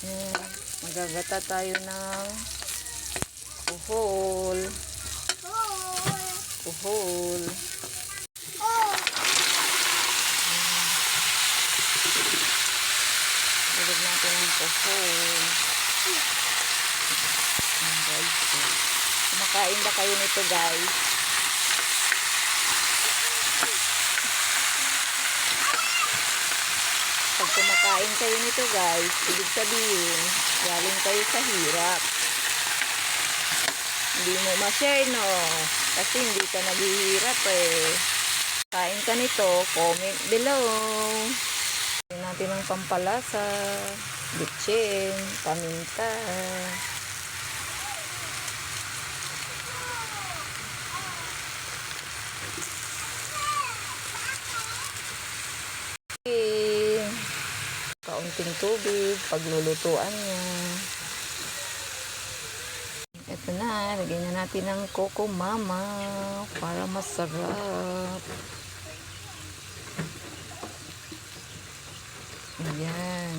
Yan. Magagata tayo ng kuhol. Kuhol. Ilog natin ang kuhol. Guys, kumakain ba kayo nito, guys? Pag kumakain kayo nito, guys, ibig sabihin, galing kayo sa hirap. Hindi mo ma-share, no? Kasi hindi ka naghihirap, eh. Kain ka nito, comment below. Kain natin ang pampalasa, bitchin, paminta. Kaunting tubig, paglulutuan niya. Ito na, lagyan na natin ng Coco Mama para masarap. Ayan.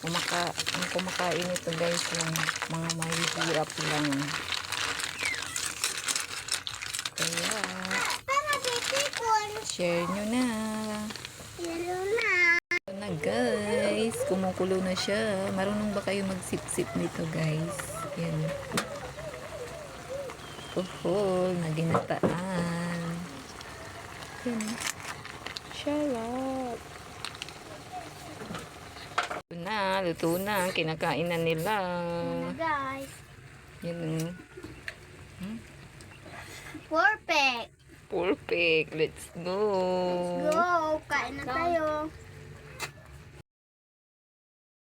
Ang kumakain ito, guys, yung mga mahihirap lang. Kaya, share nyo na. Ito na, guys. Kumukulo na siya. Marunong ba kayo magsip-sip nito, guys? Yan. Naginataan. Yan. Sarap. Luto na. Kinakain na nila. Guys. Yan. Perfect. Perfect. Let's go. Let's go. Kain na tayo.